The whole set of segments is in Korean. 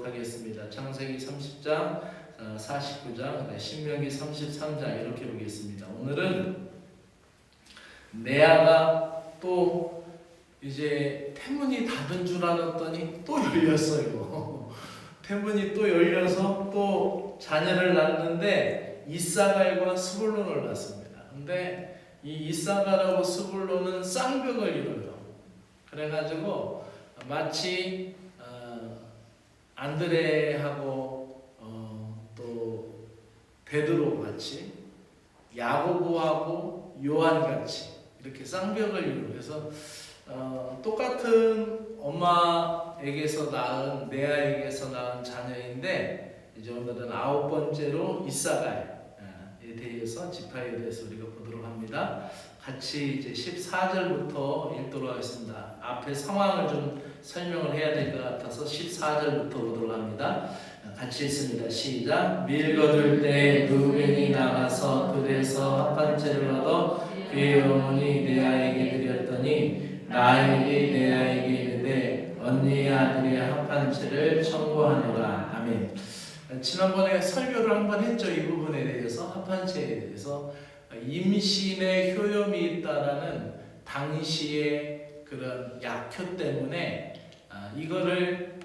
하겠습니다. 창세기 30장, 49장, 신명기 33장 이렇게 보겠습니다. 오늘은 레아가 또 이제 태문이 닫은 줄 알았더니 또 열렸어요. 태문이 또 열려서 또 자녀를 낳는데 이사갈과 스불론을 낳습니다. 근데 이 이사갈하고 스불론은 쌍벽을 이뤄요. 그래가지고 마치 안드레하고 또 베드로 같이, 야고보하고 요한 같이 이렇게 쌍벽을 이루고, 그래서 똑같은 엄마에게서 낳은, 레아에게서 낳은 자녀인데, 이제 오늘은 9번째로 이사갈에 대해서, 지파에 대해서 우리가 보도록 합니다. 같이 이제 14절부터 읽도록 하겠습니다. 앞에 상황을 좀 설명을 해야 될 것 같아서 14절부터 보도록 합니다. 같이 읽습니다. 시작. 밀거둘 때 르우벤이 나가서 들에서 합판채를 얻어 그의 어머니 레아에게 드렸더니 라헬이 레아에게 이르되 언니의 아들의 합판채를 청구하노라. 아멘. 지난번에 설교를 한번 했죠. 이 부분에 대해서, 합판채에 대해서. 임신에 효염이 있다라는 당시의 그런 약효 때문에 이거를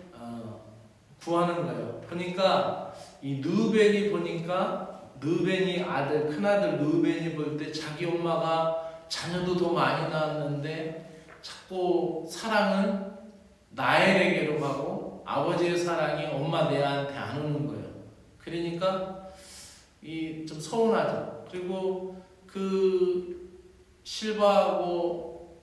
구하는 거예요. 보니까 이 르우벤이 아들, 큰아들 르우벤이 볼 때 자기 엄마가 자녀도 더 많이 낳았는데 자꾸 사랑은 라헬에게로 가고 아버지의 사랑이 엄마 레아한테 안 오는 거예요. 그러니까 이 좀 서운하죠. 그리고 그 실바하고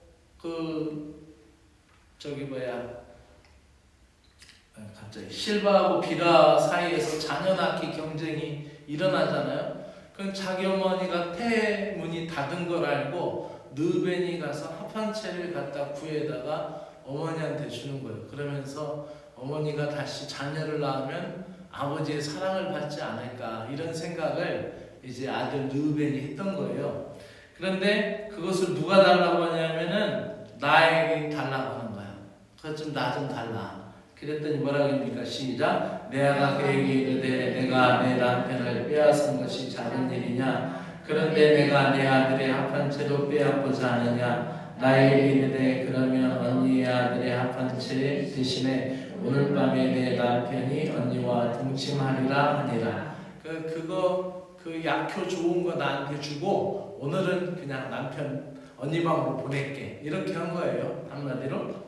갑자기 실바하고 비라 사이에서 자녀 낳기 경쟁이 일어나잖아요. 그럼 자기 어머니가 태문이 닫은 걸 알고 르벤이 가서 합판채를 갖다 구해다가 어머니한테 주는 거예요. 그러면서 어머니가 다시 자녀를 낳으면 아버지의 사랑을 받지 않을까, 이런 생각을 이제 아들 르우벤이 했던 거예요. 그런데 그것을 누가 달라고 하냐면은 나에게 달라고 하는 거야. 그것 좀 나 좀 달라. 그랬더니 뭐라고 합니까? 시작. 레아가 그에게 이르되 내가 내 남편을 빼앗은 것이 작은 일이냐? 그런데 내가 내 아들의 합판채로 빼앗고자 하느냐? 나에게 이르되 그러면 언니의 아들의 합판채 대신에 오늘 밤에 내 남편이 언니와 동침하리라 하니라. 그 약효 좋은 거 나한테 주고 오늘은 그냥 남편 언니 방으로 보낼게, 이렇게 한 거예요. 한마디로.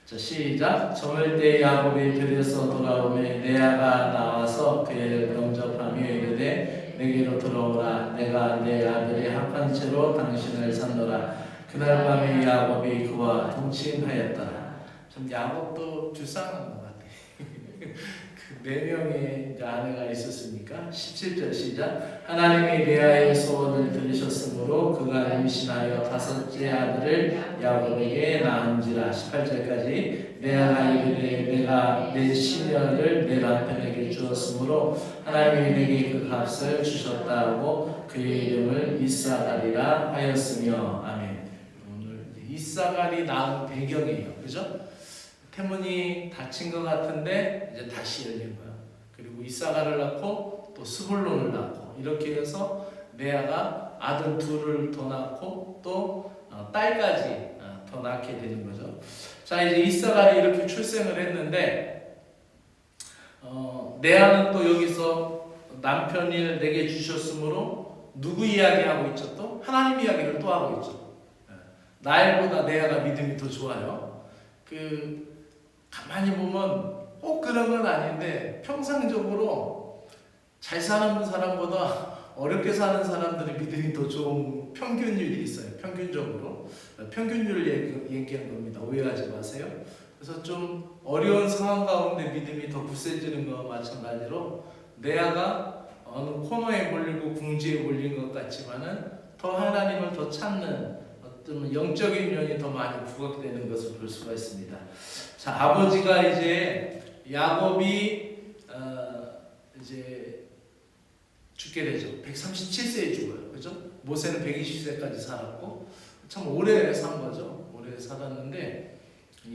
자, 시작. 저물 때 야곱이 들에서 돌아오매 레아가 나와서 그의 영접하며 이르되 내게로 들어오라. 내가 내 아들의 합판채로 당신을 산노라. 그날 밤에 야곱이 그와 동침하였더라. 좀 야곱도 불쌍한 것 같아. 그 4명의 아내가 있었으니까. 17절 시작. 하나님이 레아의 소원을 들으셨으므로 그가 임신하여 5째 아들을 야곱에게 낳은지라. 18절까지. 레아가 이르되 내가 내 시녀를 내 남편에게 주었으므로 하나님이 내게 그 값을 주셨다 하고 그의 이름을 이사갈이라 하였으며. 아멘. 오늘 이사갈이 낳은 배경이에요. 그죠? 태문이 닫힌 것 같은데 이제 다시 열린 거야. 그리고 이사갈을 낳고 또 스불론을 낳고, 이렇게 해서 레아가 아들 2을 더 낳고 또 딸까지 더 낳게 되는 거죠. 자, 이제 이사갈이 이렇게 출생을 했는데 레아는 또 여기서 남편을 내게 주셨으므로 누구 이야기하고 있죠? 또 하나님 이야기를 또 하고 있죠. 라헬보다 레아가 믿음이 더 좋아요. 가만히 보면 꼭 그런 건 아닌데 평상적으로 잘 사는 사람보다 어렵게 사는 사람들의 믿음이 더 좋은 평균율이 있어요. 평균적으로. 평균율을 얘기한 겁니다. 오해하지 마세요. 그래서 좀 어려운 상황 가운데 믿음이 더 굳세지는 것과 마찬가지로 레아가 어느 코너에 몰리고 궁지에 몰린 것 같지만은 더 하나님을 더 찾는 어떤 영적인 면이 더 많이 부각되는 것을 볼 수가 있습니다. 자, 아버지가 이제 야곱이 이제 죽게 되죠. 137세에 죽어요. 그죠? 모세는 120세까지 살았고 참 오래 산 거죠. 오래 살았는데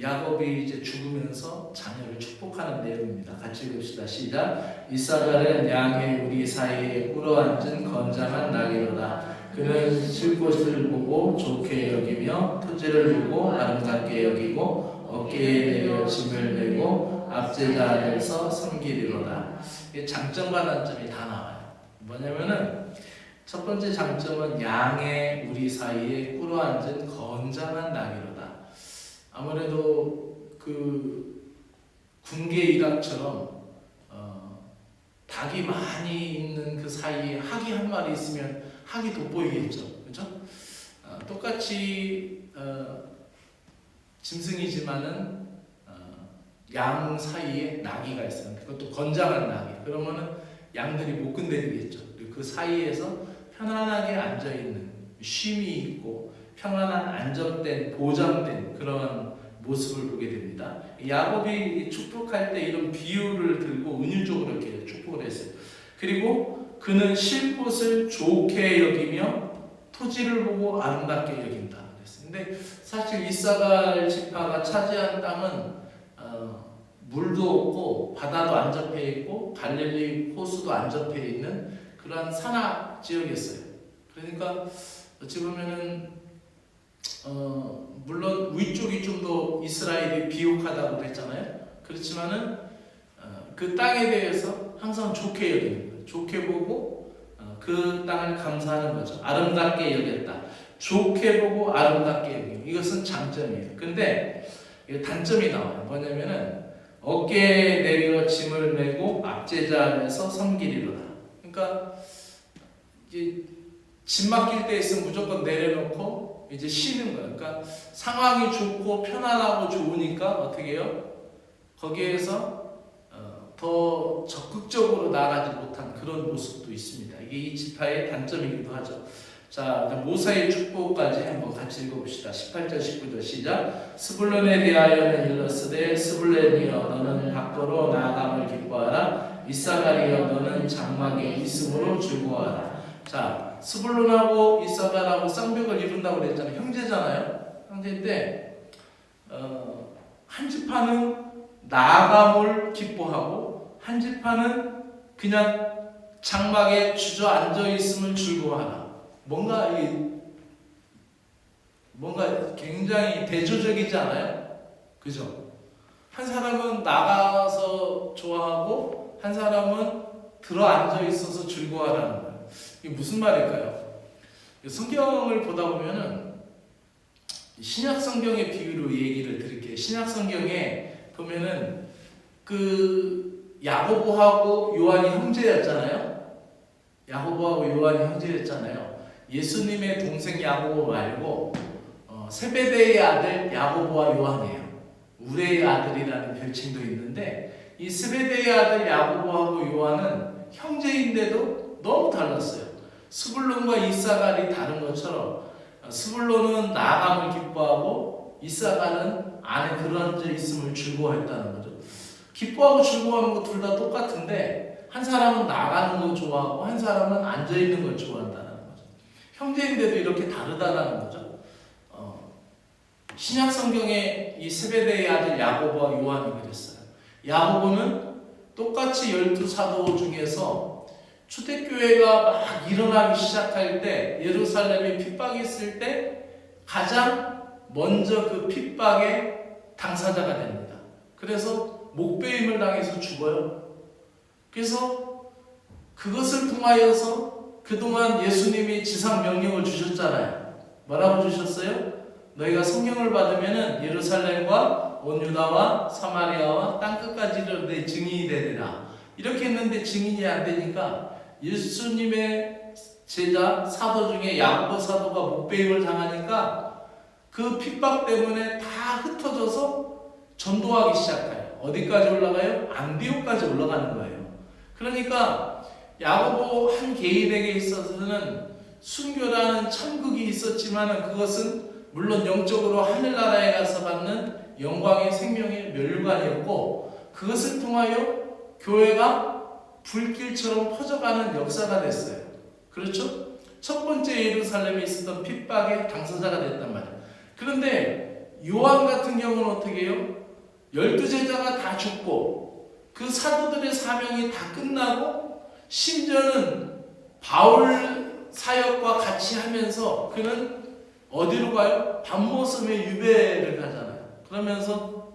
야곱이 이제 죽으면서 자녀를 축복하는 내용입니다. 같이 읽읍시다. 시작. 이사갈은 양의 우리 사이에 꿇어앉은 건장한 나귀로다. 그는 쉴 곳을 보고 좋게 여기며 토지를 보고 아름답게 여기고 어깨에 내려 짐을 메고 압제자 아래서 섬기리로다. 장점과 단점이 다 나와요. 뭐냐면은 첫 번째 장점은 양의 우리 사이에 꿇어앉은 건장한 나귀로다. 아무래도 그 군계 일학처럼 닭이 많이 있는 그 사이에 학이 한 마리 있으면 학이 돋보이겠죠, 그렇죠? 똑같이 짐승이지만은 양 사이에 나귀가 있어요. 그것도 건장한 나귀. 그러면은 양들이 못 건드리겠죠. 그 사이에서 편안하게 앉아 있는 쉼이 있고 평안한 안정된 보장된 그런 모습을 보게 됩니다. 야곱이 축복할 때 이런 비유를 들고 은유적으로 이렇게 축복을 했어요. 그리고 그는 쉴 곳을 좋게 여기며 토지를 보고 아름답게 여긴다 그랬어요. 근데 사실 이사갈 지파가 차지한 땅은 물도 없고 바다도 안 접해 있고 갈릴리 호수도 안 접해 있는 그런 산악 지역이었어요. 그러니까 어찌 보면은 물론 위쪽이 좀 더 이스라엘이 비옥하다고 했잖아요. 그렇지만은 그 땅에 대해서 항상 좋게 여기는 거예요. 좋게 보고 그 땅을 감사하는 거죠. 아름답게 여겼다. 좋게 보고 아름답게 여기는 이것은 장점이에요. 근데 단점이 나와요. 뭐냐면은 어깨에 내려 짐을 메고 압제자 안에서 섬기리로다. 그러니까 이제 짐 맡길 때 있으면 무조건 내려놓고 이제 쉬는 거예요. 그러니까 상황이 좋고 편안하고 좋으니까 어떻게 해요? 거기에서 더 적극적으로 나아가지 못한 그런 모습도 있습니다. 이게 이 지파의 단점이기도 하죠. 자, 모세의 축복까지 한번 같이 읽어봅시다. 18절 19절 시작. 스불론에 대하여는 일러스되 스불론이여 너는 밖으로 나아감을 기뻐하라. 이사갈이여 너는 장막에 있음으로 즐거워하라. 자, 스불론하고 이사갈하고 쌍벽을 이룬다고 그랬잖아요. 형제잖아요. 형제인데 한 지파는 나아감을 기뻐하고 한 지파는 그냥 장막에 주저앉아 있음을 즐거워하라. 뭔가 굉장히 대조적이지 않아요? 그죠? 한 사람은 나가서 좋아하고 한 사람은 들어 앉아 있어서 즐거워하라는 거예요. 이게 무슨 말일까요? 성경을 보다 보면은 신약 성경의 비유로 얘기를 드릴게요. 신약 성경에 보면은 그 야고보하고 요한이 형제였잖아요. 야고보하고 요한이 형제였잖아요. 예수님의 동생 야고보 말고 세베대의 아들 야고보와 요한이에요. 우레의 아들이라는 별칭도 있는데 이 세베대의 아들 야고보하고 요한은 형제인데도 너무 달랐어요. 스불론과 이사갈이 다른 것처럼 스불론은 나아감을 기뻐하고 이사갈은 안에 들어앉아 있음을 즐거워했다는 거죠. 기뻐하고 즐거워하는 거 둘 다 똑같은데 한 사람은 나가는 걸 좋아하고 한 사람은 앉아 있는 걸 좋아한다는 거죠. 형제인데도 이렇게 다르다는 거죠. 신약 성경에 이 세베대의 아들 야고보와 요한이 그랬어요. 야고보는 똑같이 12사도 중에서 초대교회가 막 일어나기 시작할 때 예루살렘에 핍박이 있을 때 가장 먼저 그 핍박의 당사자가 됩니다. 그래서 목베임을 당해서 죽어요. 그래서 그것을 통하여서 그동안 예수님이 지상 명령을 주셨잖아요. 뭐라고 주셨어요? 너희가 성령을 받으면은 예루살렘과 온 유다와 사마리아와 땅끝까지 이르러 내 증인이 되리라. 이렇게 했는데 증인이 안 되니까 예수님의 제자 사도 중에 야고보 사도가 목베임을 당하니까 그 핍박 때문에 다 흩어져서 전도하기 시작해요. 어디까지 올라가요? 안디옥까지 올라가는 거예요. 그러니까 야고보 한 개인에게 있어서는 순교라는 천국이 있었지만 그것은 물론 영적으로 하늘나라에 가서 받는 영광의 생명의 면류관이었고 그것을 통하여 교회가 불길처럼 퍼져가는 역사가 됐어요. 그렇죠? 첫 번째 예루살렘에 있었던 핍박의 당사자가 됐단 말이에요. 그런데 요한 같은 경우는 어떻게 해요? 12제자가 다 죽고 그 사도들의 사명이 다 끝나고 심지어는 바울 사역과 같이 하면서 그는 어디로 가요? 밤모섬에 유배를 가잖아요. 그러면서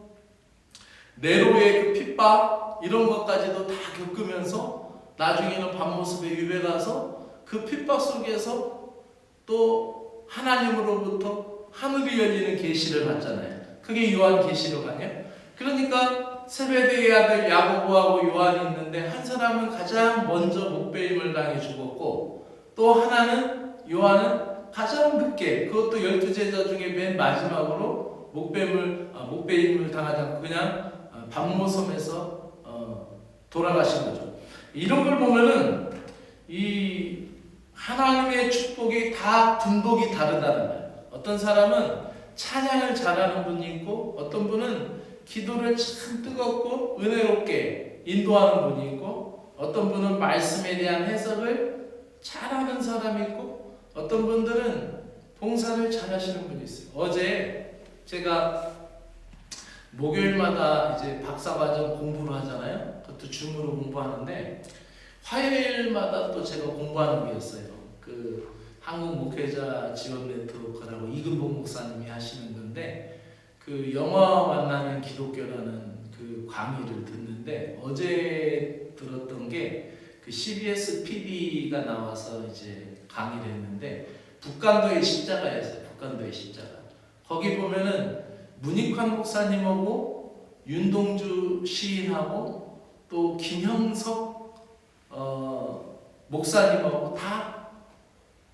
네로의 그 핍박 이런 것까지도 다 겪으면서 나중에는 밤모섬에 유배 가서 그 핍박 속에서 또 하나님으로부터 하늘이 열리는 계시를 받잖아요. 그게 요한 계시록 아니에요? 그러니까 세베대의 아들 야고보하고 요한이 있는데 한 사람은 가장 먼저 목배임을 당해 죽었고 또 하나는 요한은 가장 늦게 그것도 12제자 중에 맨 마지막으로 목배임을 당하지 않고 그냥 밤모섬에서 돌아가신 거죠. 이런 걸 보면은 이 하나님의 축복이 다 분복이 다르다는 거예요. 어떤 사람은 찬양을 잘하는 분이 있고 어떤 분은 기도를 참 뜨겁고 은혜롭게 인도하는 분이 있고 어떤 분은 말씀에 대한 해석을 잘하는 사람이 있고 어떤 분들은 봉사를 잘하시는 분이 있어요. 어제 제가 목요일마다 이제 박사과정 공부를 하잖아요. 그것도 줌으로 공부하는데 화요일마다 또 제가 공부하는 게 있어요. 그 한국 목회자 지원 네트워크라고 이근복 목사님이 하시는 건데 그 영화 만나는 기독교라는 그 강의를 듣는데 어제 들었던 게 그 CBS PD가 나와서 이제 강의를 했는데 북간도의 십자가였어요. 북간도의 십자가. 거기 보면은 문익환 목사님하고 윤동주 시인하고 또 김형석 목사님하고 다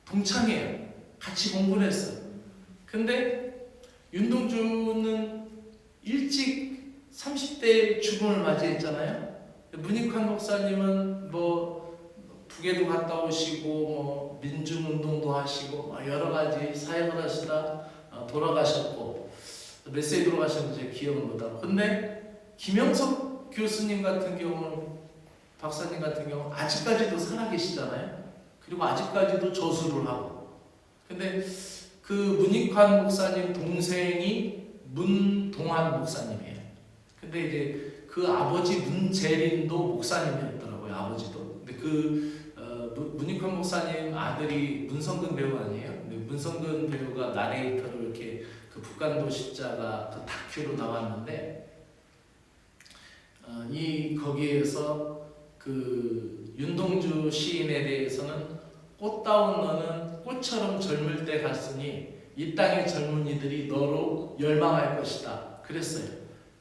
동창이에요. 같이 공부를 했어요. 근데 윤동주는 일찍 30대 죽음을 맞이했잖아요. 문익환 목사님은 뭐 북에도 갔다 오시고 뭐 민중운동도 하시고 여러 가지 사역을 하시다 돌아가셨고 몇 세에 돌아가셨는지 제가 기억을 못하고 근데 김영석 교수님 같은 경우는 박사님 같은 경우 아직까지도 살아계시잖아요. 그리고 아직까지도 저수를 하고 근데 그 문익환 목사님 동생이 문동환 목사님이에요. 근데 이제 그 아버지 문재린도 목사님이었더라고요. 아버지도. 근데 문익환 목사님 아들이 문성근 배우 아니에요? 근데 문성근 배우가 나레이터로 이렇게 그 북간도 십자가 그 다큐로 나왔는데 거기에서 그 윤동주 시인에 대해서는 꽃다운 너는 꽃처럼 젊을 때 갔으니 이 땅의 젊은이들이 너로 열망할 것이다. 그랬어요.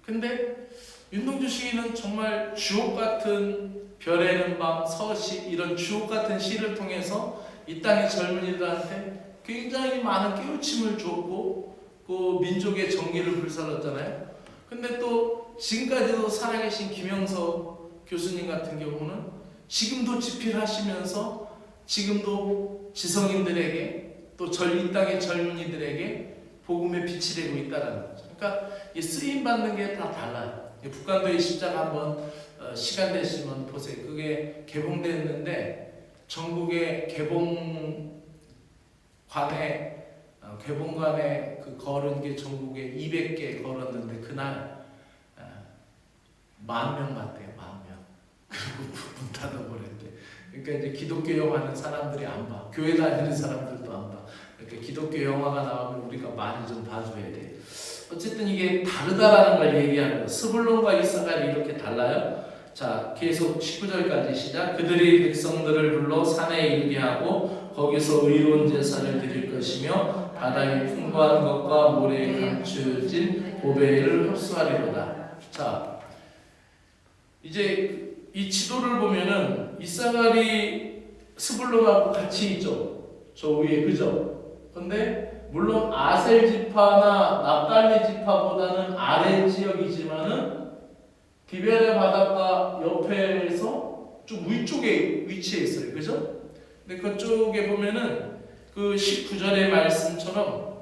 근데 윤동주 시인은 정말 주옥 같은 별에는 밤, 서시 이런 주옥 같은 시를 통해서 이 땅의 젊은이들한테 굉장히 많은 깨우침을 줬고 그 민족의 정의를 불살랐잖아요. 근데 또 지금까지도 살아계신 김영석 교수님 같은 경우는 지금도 집필하시면서 지금도 지성인들에게 또 이 땅의 젊은이들에게 복음의 빛이 되고 있다는 거죠. 그러니까 이 쓰임 받는 게 다 달라요. 북간도의 십자가 한번 시간 되시면 보세요. 그게 개봉됐는데 전국의 개봉관에 그 걸은 게 전국에 200개 걸었는데 그날 10,000명 맞대요. 10,000명. 그리고 문 닫아버렸대. 그러니까 이제 기독교 영화는 사람들이 안 봐. 교회 다니는 사람들도 안 봐. 그러니까 기독교 영화가 나오면 우리가 많이 좀 봐줘야 돼. 어쨌든 이게 다르다라는 걸 얘기하는 거예요. 스불론과 이사갈이 이렇게 달라요. 자, 계속 19절까지 시작. 그들이 백성들을 불러 산에 이르게 하고 거기서 의로운 제사를 드릴 것이며 바다의 풍부한 것과 모래에 감추어진 고배를 흡수하리로다. 자, 이제 이 지도를 보면은 이사갈이 스불론하고 같이 있죠. 저 위에 그죠? 근데 물론 아셀 지파나 납달리 지파보다는 아래 지역이지만은 디베레 바닷가 옆에서 좀 위쪽에 위치해 있어요. 그죠? 근데 그쪽에 보면은 그 19절의 말씀처럼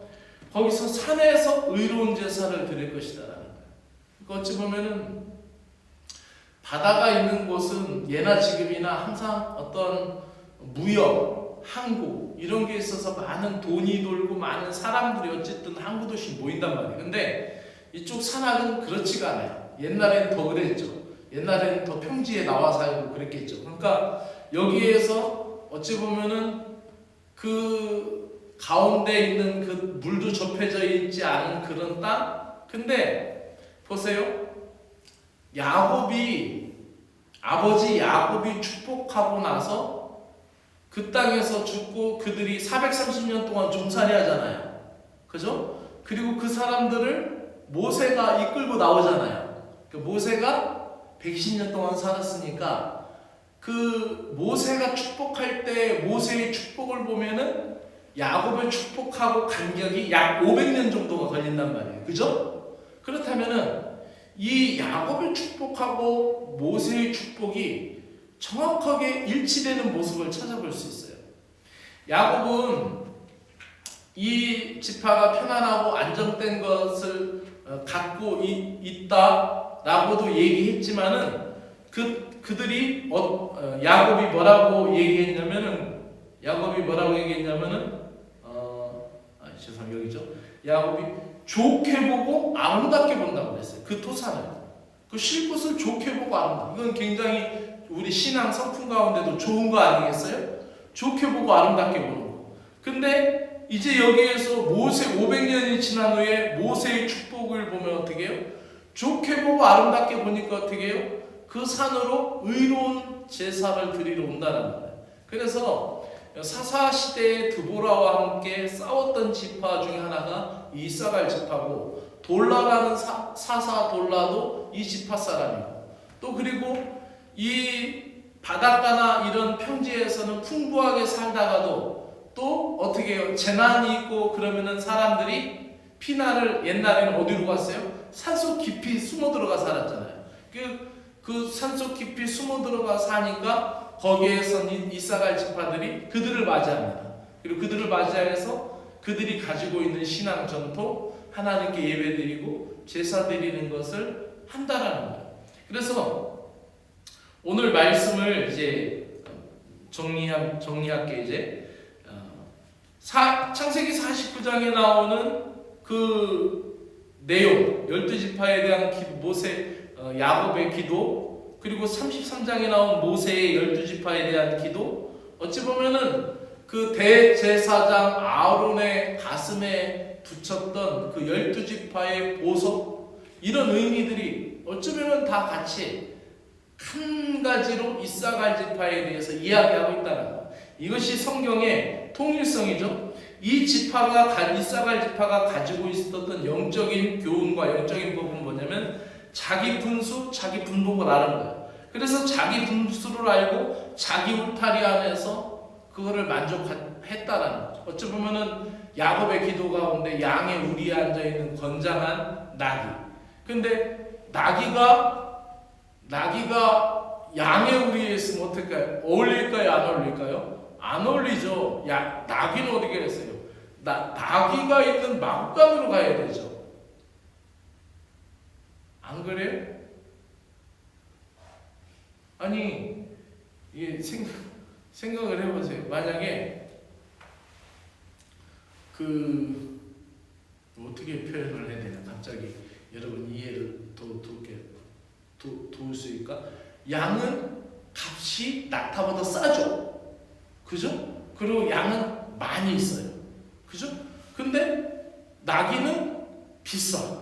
거기서 산에서 의로운 제사를 드릴 것이다 라는 거예요. 그러니까 어찌 보면은 바다가 있는 곳은 예나 지금이나 항상 어떤 무역 항구 이런 게 있어서 많은 돈이 돌고 많은 사람들이 어쨌든 항구 도시 모인단 말이에요. 근데 이쪽 산악은 그렇지가 않아요. 옛날엔 더 그랬죠. 옛날에는 더 평지에 나와 살고 그랬겠죠. 그러니까 여기에서 어찌 보면은 그 가운데 있는 그 물도 접해져 있지 않은 그런 땅. 근데 보세요. 아버지 야곱이 축복하고 나서 그 땅에서 죽고 그들이 430년 동안 종살이 하잖아요. 그죠? 그리고 그 사람들을 모세가 이끌고 나오잖아요. 그 모세가 120년 동안 살았으니까 그 모세가 축복할 때 모세의 축복을 보면은 야곱을 축복하고 간격이 약 500년 정도가 걸린단 말이에요. 그죠? 그렇다면은 이 야곱을 축복하고 모세의 축복이 정확하게 일치되는 모습을 찾아볼 수 있어요. 야곱은 이 지파가 편안하고 안정된 것을 갖고 있다라고도 얘기했지만은 그들이 야곱이 뭐라고 얘기했냐면은 죄송해요. 여기죠. 야곱이 좋게 보고 아름답게 본다고 그랬어요. 그 토산을. 그 쉴 곳을 좋게 보고 아름답게. 이건 굉장히 우리 신앙 성품 가운데도 좋은 거 아니겠어요? 좋게 보고 아름답게 보는 거. 근데 이제 여기에서 모세 500년이 지난 후에 모세의 축복을 보면 어떻게 해요? 좋게 보고 아름답게 보니까 어떻게 해요? 그 산으로 의로운 제사를 드리러 온다는 거예요. 그래서 사사시대의 드보라와 함께 싸웠던 지파 중에 하나가 이사갈 지파고 돌라라는 사사 돌라도 이 지파 사람이고 또 그리고 이 바닷가나 이런 평지에서는 풍부하게 살다가도 또 어떻게 해요? 재난이 있고 그러면은 사람들이 피난을 옛날에는 어디로 갔어요? 산속 깊이 숨어 들어가 살았잖아요. 그 산속 깊이 숨어 들어가 사니까 거기에서 이사갈 지파들이 그들을 맞이합니다. 그리고 그들을 맞이해서 그들이 가지고 있는 신앙 전통, 하나님께 예배드리고 제사 드리는 것을 한다라는 거예요. 그래서 오늘 말씀을 이제 정리할게 이제 창세기 49장에 나오는 그 내용, 12지파에 대한 야곱의 기도, 그리고 33장에 나온 모세의 12지파에 대한 기도, 어찌 보면은 그 대제사장 아론의 가슴에 붙였던 그 12지파의 보석, 이런 의미들이 어쩌면은 다 같이 한 가지로 이사갈 지파에 대해서 이야기하고 있다는 것. 이것이 성경의 통일성이죠. 이사갈 지파가 가지고 있었던 영적인 교훈과 영적인 법은 뭐냐면 자기 분수, 자기 분복을 아는 거예요. 그래서 자기 분수를 알고 자기 울타리 안에서 그거를 만족했다라는 거죠. 어찌 보면은 야곱의 기도 가운데 양의 우리에 앉아 있는 건장한 나귀. 근데 나귀가 양의 우리에 있으면 어떨까요? 어울릴까요? 안 어울릴까요? 안 어울리죠. 나귀는 어디 가겠어요? 나귀가 있는 마구간으로 가야 되죠. 안 그래요? 아니, 이게 생각을 해보세요. 만약에 어떻게 표현을 해야 되나? 갑자기 여러분 이해를 도울 수 있을까? 양은 값이 낙타보다 싸죠. 그죠? 그리고 양은 많이 있어요. 그죠? 근데 나귀는 비싸.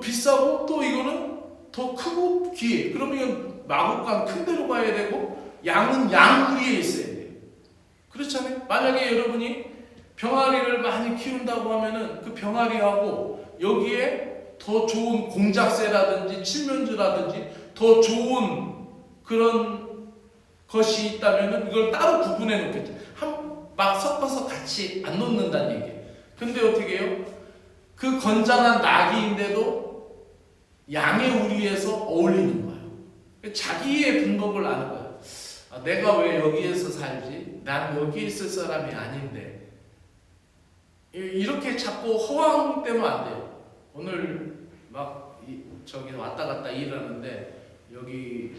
비싸고 또 이거는 더 크고 귀해. 그러면 마구간 큰 데로 가야 되고 양은 양 위에 있어야 돼요. 그렇잖아요. 만약에 여러분이 병아리를 많이 키운다고 하면은 그 병아리하고 여기에 더 좋은 공작새라든지 칠면조라든지 더 좋은 그런 것이 있다면은 이걸 따로 구분해 놓겠죠. 막 섞어서 같이 안 놓는다는 얘기예요. 근데 어떻게 해요? 그 건장한 나귀인데도 양의 우리에서 어울리는 거예요. 자기의 분법을 아는 거예요. 내가 왜 여기에서 살지? 난 여기 있을 사람이 아닌데. 이렇게 자꾸 허황되면 안 돼요. 오늘 막 저기 왔다 갔다 일하는데 여기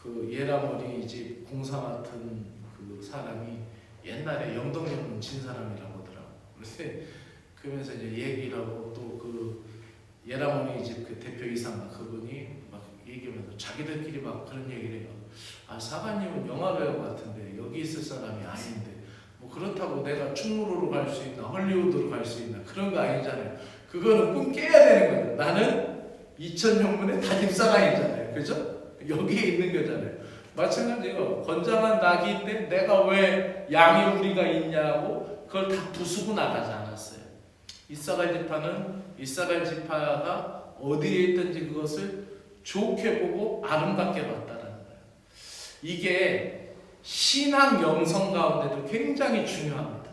그 예라머리 집 공사 맡은 그 사람이 옛날에 영덕연문 진 사람이라고 하더라고. 그러면서 이제 얘기를 하고 또 그 예라모니 집 그 대표 이사가 그분이 막 얘기하면서 자기들끼리 막 그런 얘기를 해요. 아, 사관님은 영화배우 같은데 여기 있을 사람이 아닌데 뭐 그렇다고 내가 충무로로 갈 수 있나 헐리우드로 갈 수 있나 그런 거 아니잖아요. 그거는 꿈 깨야 되는 거예요. 나는 이천용문의 담임사관이잖아요. 그죠? 여기에 있는 거잖아요. 마찬가지예요. 건장한 낙이 때 내가 왜 양의 우리가 있냐고 그걸 다 부수고 나가지 않았어요. 이사갈 지파는 이사갈 지파가 어디에 있든지 그것을 좋게 보고 아름답게 봤다는 거예요. 이게 신앙 영성 가운데도 굉장히 중요합니다.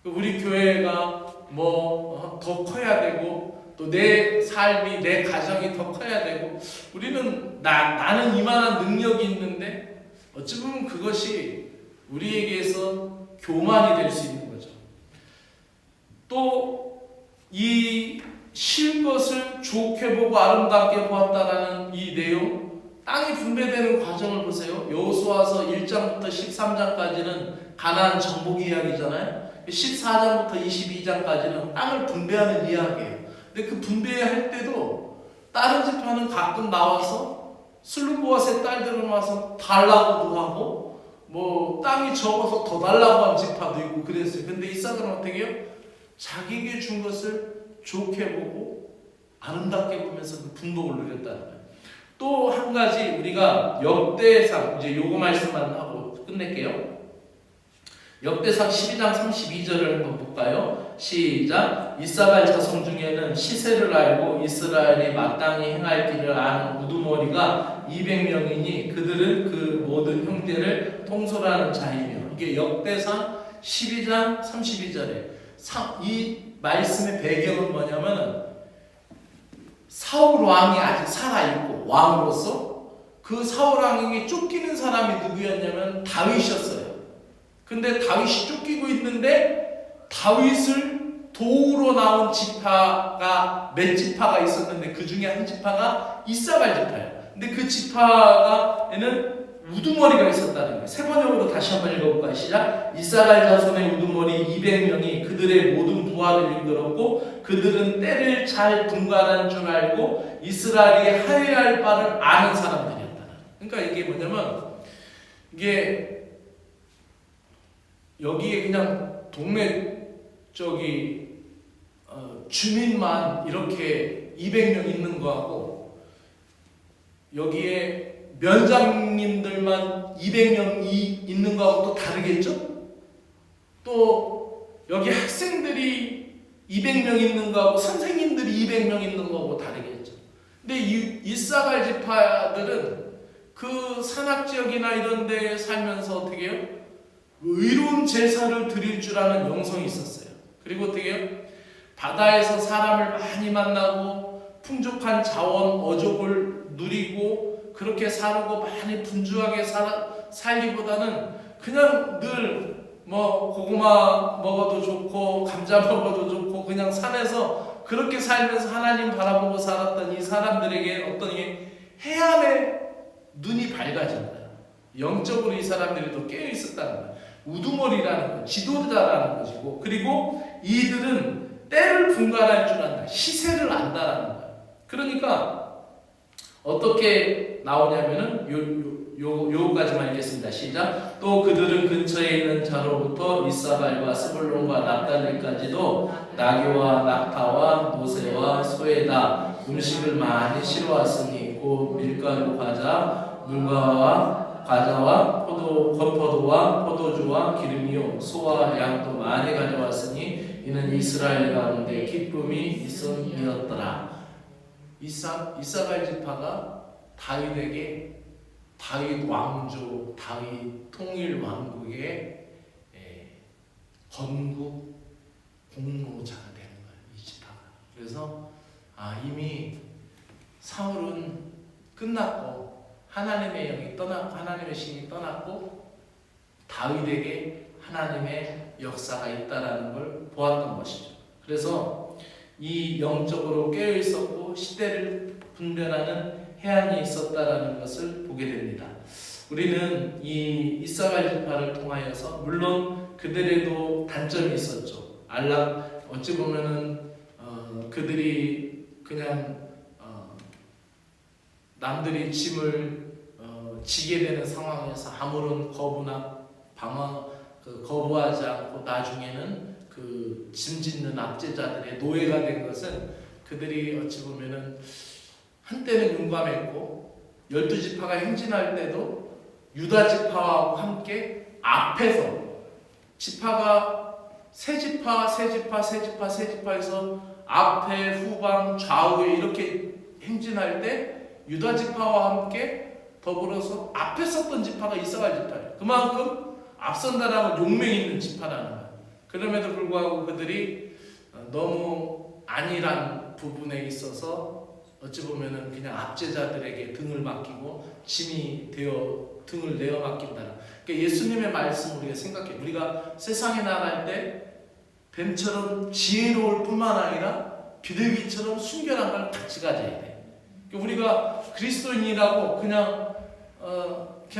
우리 교회가 뭐 더 커야 되고 또 내 삶이 내 가정이 더 커야 되고 우리는 나는 이만한 능력이 있는데 어찌 보면 그것이 우리에게서 교만이 될 수 있는 거죠. 또 이 쉴 것을 좋게 보고 아름답게 보았다라는 이 내용, 땅이 분배되는 과정을 보세요. 여호수아서 1장부터 13장까지는 가나안 정복 이야기잖아요. 14장부터 22장까지는 땅을 분배하는 이야기예요. 근데 그 분배할 때도 다른 지파는 가끔 나와서 슬루보아스의 딸들은 와서 달라고도 하고 뭐 땅이 적어서 더 달라고 한 지파도 있고 그랬어요. 근데 이삭은 어떻게 해요? 자기에게 준 것을 좋게 보고 아름답게 보면서 그 분복을 누렸다는 거예요. 또 한 가지 우리가 역대상 이제 요거 말씀만 하고 끝낼게요. 역대상 12장 32절을 한번 볼까요? 시작. 이사갈 자손 중에는 시세를 알고 이스라엘이 마땅히 행할 길을 아는 우두머리가 200명이니 그들은 그 모든 형제를 통솔하는 자이며. 이게 역대상 12장 32절에 이 말씀의 배경은 뭐냐면 사울 왕이 아직 살아있고 왕으로서 그 사울 왕에게 쫓기는 사람이 누구였냐면 다윗이었어요. 근데 다윗이 쫓기고 있는데 다윗을 도우러 나온 지파가 몇 지파가 있었는데 그 중에 한 지파가 이사갈 지파예요. 근데 그 지파에는 우두머리가 있었다는 거예요. 세 번역으로 다시 한번 읽어볼까요? 시작. 이사갈 자손의 우두머리 200명이 그들의 모든 부하를 이끌었고 그들은 때를 잘 분간한 줄 알고 이스라엘이 하여야 할 바를 아는 사람들이었다. 그러니까 이게 뭐냐면 이게 여기에 그냥 동네 주민만 이렇게 200명 있는 거하고 여기에 면장님들만 200명이 있는 거하고 또 다르겠죠? 또 여기 학생들이 200명 있는 거하고 선생님들이 200명 있는 거하고 다르겠죠? 근데 이사갈 지파들은 그 산악지역이나 이런 데 살면서 어떻게 해요? 의로운 제사를 드릴 줄 아는 영성이 있었어요. 그리고 어떻게 해요? 바다에서 사람을 많이 만나고 풍족한 자원, 어족을 누리고 그렇게 살고 많이 분주하게 살기보다는 그냥 늘 뭐 고구마 먹어도 좋고 감자 먹어도 좋고 그냥 산에서 그렇게 살면서 하나님 바라보고 살았던 이 사람들에게 어떤 해안의 눈이 밝아진 거예요. 영적으로 이 사람들이 더 깨어 있었다는 거예요. 우두머리라는 거, 지도자라는 것이고, 그리고 이들은 때를 분간할 줄 안다, 시세를 안다라는 거예요. 그러니까 어떻게 나오냐면은 요까지만 읽겠습니다. 시작. 또 그들은 근처에 있는 자로부터 이사갈과 스불론과 납달리까지도 나귀와 낙타와 노새와 소에다 음식을 많이 실어왔으니 곧 밀가루, 과자, 물과와 과자와 건포도와 포도주와 기름이요 소와 양도 많이 가져왔으니 이는 이스라엘 가운데 기쁨이 있음이었더라. 이사갈 지파가 다윗에게 다윗 왕조, 다윗 통일 왕국의 건국 공로자가 되는 거예요. 이 지파가. 그래서 이미 사울은 끝났고 하나님의 영이 떠났고 하나님의 신이 떠났고 다윗에게 하나님의 역사가 있다라는 걸 보았던 것이죠. 그래서 이 영적으로 깨어 있었고 시대를 분별하는 해안이 있었다라는 것을 보게 됩니다. 우리는 이 이스라엘 지파를 통하여서 물론 그들에도 단점이 있었죠. 어찌 보면은 그들이 그냥 남들이 짐을 지게 되는 상황에서 아무런 거부하지 않고 나중에는 그 짐 짓는 압제자들의 노예가 된 것은 그들이 어찌 보면은 한때는 용감했고 12지파가 행진할 때도 유다 지파와 함께 앞에서 지파가 세 지파에서 앞에 후방 좌우에 이렇게 행진할 때 유다 지파와 함께 더불어서 앞에 섰던 지파가 이스라엘 지파예요. 그만큼 앞선다라는 용맹이 있는 지파라는 거예요. 그럼에도 불구하고 그들이 너무 안일한 부분에 있어서 어찌 보면은 그냥 압제자들에게 등을 맡기고 짐이 되어 등을 내어 맡긴다. 그러니까 예수님의 말씀 우리가 생각해. 우리가 세상에 나갈 때 뱀처럼 지혜로울 뿐만 아니라 비둘기처럼 순결한 걸 같이 가져야 돼. 그러니까 우리가 그리스도인이라고 그냥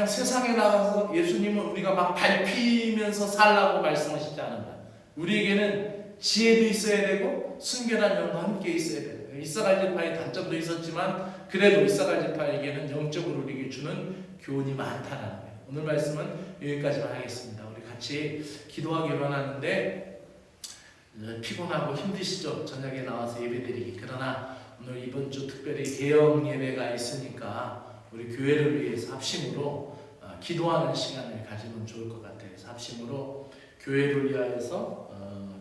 세상에 나가서 예수님은 우리가 막 밟히면서 살라고 말씀하시지 않은 거야. 우리에게는 지혜도 있어야 되고 순결한 영도 함께 있어야 돼요. 이스라엘 지파의 단점도 있었지만 그래도 이스라엘 지파에게는 영적으로 우리에게 주는 교훈이 많다라는 거예요. 오늘 말씀은 여기까지만 하겠습니다. 우리 같이 기도하기로 하는데 피곤하고 힘드시죠? 저녁에 나와서 예배드리기. 그러나 오늘 이번 주 특별히 개영 예배가 있으니까 우리 교회를 위해서 합심으로 기도하는 시간을 가지면 좋을 것 같아요. 그래서 합심으로 교회를 위하여서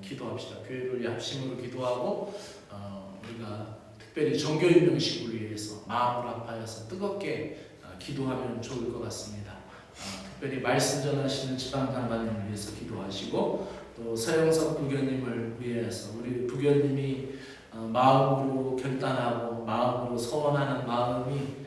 기도합시다. 교회를 위해 합심으로 기도하고 우리가 특별히 종교임명식을 위해서 마음을 아파해서 뜨겁게 기도하면 좋을 것 같습니다. 특별히 말씀 전하시는 지방장관님을 위해서 기도하시고 또 서영석 부교님을 위해서 우리 부교님이 마음으로 결단하고 마음으로 서원하는 마음이